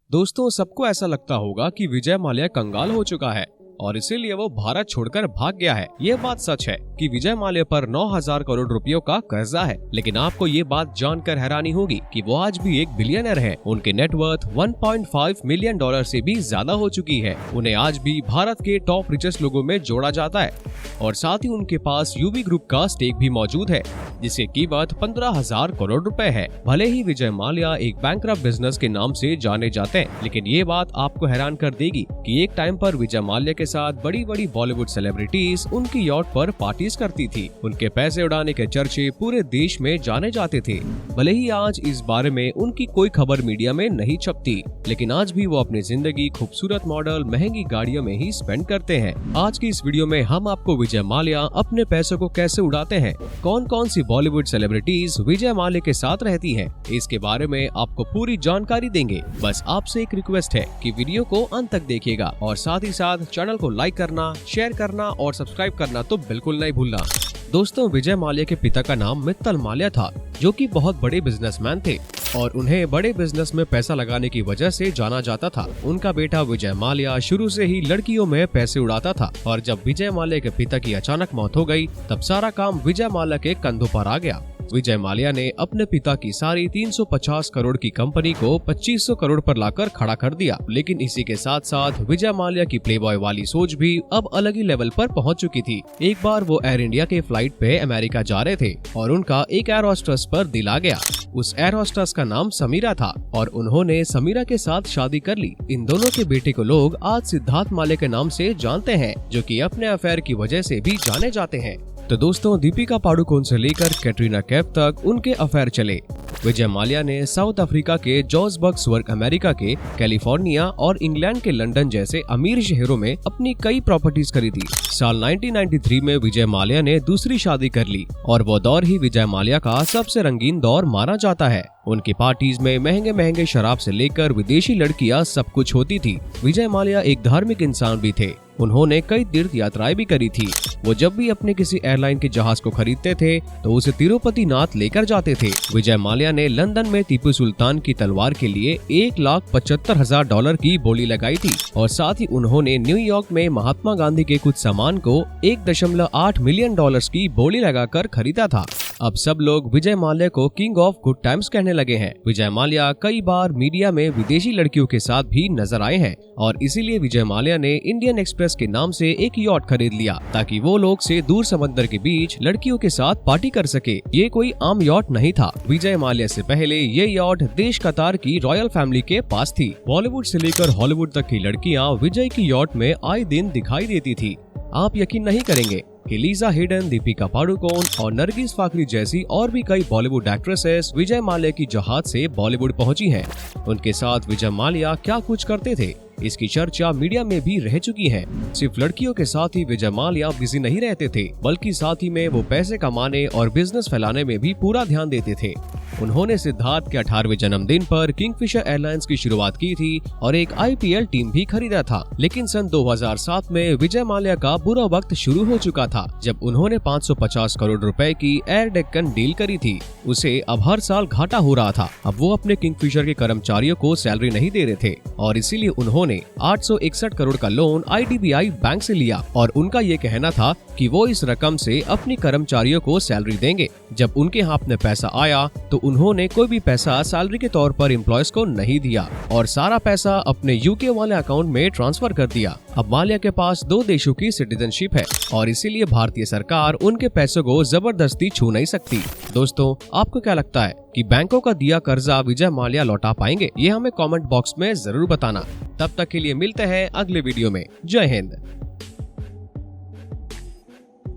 दोस्तों, सबको ऐसा लगता होगा कि विजय माल्या कंगाल हो चुका है और इसीलिए वो भारत छोड़कर भाग गया है। ये बात सच है कि विजय माल्या पर 9,000 करोड़ रुपयों का कर्जा है, लेकिन आपको ये बात जानकर हैरानी होगी कि वो आज भी एक बिलियनर है। उनके नेटवर्थ 1.5 मिलियन डॉलर से भी ज्यादा हो चुकी है। उन्हें आज भी भारत के टॉप रिचेस्ट लोगों में जोड़ा जाता है और साथ ही उनके पास यूवी ग्रुप का स्टेक भी मौजूद है, जिसकी कीमत 15,000 करोड़ रुपए है। भले ही विजय माल्या एक बैंकरप्ट बिजनेस के नाम से जाने जाते हैं, लेकिन ये बात आपको हैरान कर देगी कि एक टाइम पर विजय माल्या के साथ बड़ी बड़ी बॉलीवुड सेलिब्रिटीज उनकी यॉट पर पार्टीज करती थी। उनके पैसे उड़ाने के चर्चे पूरे देश में जाने जाते थे। भले ही आज इस बारे में उनकी कोई खबर मीडिया में नहीं छपती, लेकिन आज भी वो अपनी जिंदगी खूबसूरत मॉडल, महंगी गाड़ियों में ही स्पेंड करते हैं। आज की इस वीडियो में हम आपको विजय माल्या अपने पैसों को कैसे उड़ाते हैं, कौन कौन सी बॉलीवुड सेलिब्रिटीज विजय माल्या के साथ रहती हैं, इसके बारे में आपको पूरी जानकारी देंगे। बस आपसे एक रिक्वेस्ट है कि वीडियो को अंत तक देखिएगा और साथ ही साथ चैनल को लाइक करना, शेयर करना और सब्सक्राइब करना तो बिल्कुल नहीं भूलना। दोस्तों, विजय माल्या के पिता का नाम मित्तल माल्या था, जो कि बहुत बड़े बिजनेसमैन थे और उन्हें बड़े बिजनेस में पैसा लगाने की वजह से जाना जाता था। उनका बेटा विजय माल्या शुरू से ही लड़कियों में पैसे उड़ाता था और जब विजय माल्या के पिता की अचानक मौत हो गई, तब सारा काम विजय माल्या के कंधों पर आ गया। विजय माल्या ने अपने पिता की सारी 350 करोड़ की कंपनी को 2500 करोड़ पर लाकर खड़ा कर दिया। लेकिन इसी के साथ साथ विजय माल्या की प्लेबॉय वाली सोच भी अब अलग ही लेवल पर पहुंच चुकी थी। एक बार वो एयर इंडिया के फ्लाइट पे अमेरिका जा रहे थे और उनका एक एयर होस्टेस पर दिल आ गया। उस एयर होस्टेस का नाम समीरा था और उन्होंने समीरा के साथ शादी कर ली। इन दोनों के बेटे को लोग आज सिद्धार्थ माल्या के नाम से जानते हैं, जो कि अपने अफेयर की वजह से भी जाने जाते हैं। तो दोस्तों, दीपिका पाडुकोन से लेकर कैटरीना कैफ तक उनके अफेयर चले। विजय माल्या ने साउथ अफ्रीका के जोहान्सबर्ग, अमेरिका के कैलिफोर्निया और इंग्लैंड के लंदन जैसे अमीर शहरों में अपनी कई प्रॉपर्टीज खरीदी। साल 1993 में विजय माल्या ने दूसरी शादी कर ली और वो दौर ही विजय माल्या का सबसे रंगीन दौर माना जाता है। उनकी पार्टीज में महंगे महंगे शराब से लेकर विदेशी लड़कियां सब कुछ होती थी। विजय माल्या एक धार्मिक इंसान भी थे। उन्होंने कई तीर्थ यात्राएं भी करी थी। वो जब भी अपने किसी एयरलाइन के जहाज को खरीदते थे तो उसे तिरुपति नाथ लेकर जाते थे। विजय माल्या ने लंदन में टीपू सुल्तान की तलवार के लिए $1,75,000 की बोली लगाई थी और साथ ही उन्होंने न्यूयॉर्क में महात्मा गांधी के कुछ सामान को $1.8 मिलियन की बोली लगाकर खरीदा था। अब सब लोग विजय माल्या को किंग ऑफ गुड टाइम्स कहने लगे हैं। विजय माल्या कई बार मीडिया में विदेशी लड़कियों के साथ भी नजर आए हैं और इसीलिए विजय माल्या ने इंडियन एक्सप्रेस के नाम से एक यॉट खरीद लिया ताकि वो लोग से दूर समंदर के बीच लड़कियों के साथ पार्टी कर सके। ये कोई आम यॉट नहीं था। विजय माल्या से पहले ये यॉट देश कतार की रॉयल फैमिली के पास थी। बॉलीवुड से लेकर हॉलीवुड तक की लड़कियां विजय की यॉट में आए दिन दिखाई देती थी। आप यकीन नहीं करेंगे कि लीजा हेडन, दीपिका पाडुकोन और नरगिस फाकरी जैसी और भी कई बॉलीवुड एक्ट्रेसेस विजय माल्या की जहाज से बॉलीवुड पहुंची हैं। उनके साथ विजय माल्या क्या कुछ करते थे, इसकी चर्चा मीडिया में भी रह चुकी है। सिर्फ लड़कियों के साथ ही विजय माल्या बिजी नहीं रहते थे, बल्कि साथ ही में वो पैसे कमाने और बिजनेस फैलाने में भी पूरा ध्यान देते थे। उन्होंने सिद्धार्थ के 18वें जन्मदिन पर किंगफिशर एयरलाइंस की शुरुआत की थी और एक IPL टीम भी खरीदा था। लेकिन सन 2007 में विजय माल्या का बुरा वक्त शुरू हो चुका था, जब उन्होंने 550 करोड़ रुपए की एयर डेक्कन डील करी थी। उसे अब हर साल घाटा हो रहा था। अब वो अपने किंगफिशर के कर्मचारियों को सैलरी नहीं दे रहे थे और इसीलिए उन्होंने 861 करोड़ का लोन IDBI बैंक से लिया और उनका ये कहना था कि वो इस रकम से अपने कर्मचारियों को सैलरी देंगे। जब उनके हाथ में पैसा आया तो उन्होंने कोई भी पैसा सैलरी के तौर पर एम्प्लॉयज को नहीं दिया और सारा पैसा अपने UK वाले अकाउंट में ट्रांसफर कर दिया। अब माल्या के पास 2 देशों की सिटीजनशिप है और इसीलिए भारतीय सरकार उनके पैसों को जबरदस्ती छू नहीं सकती। दोस्तों, आपको क्या लगता है कि बैंकों का दिया कर्जा विजय माल्या लौटा पाएंगे? ये हमें कमेंट बॉक्स में जरूर बताना। तब तक के लिए मिलते हैं अगले वीडियो में। जय हिंद।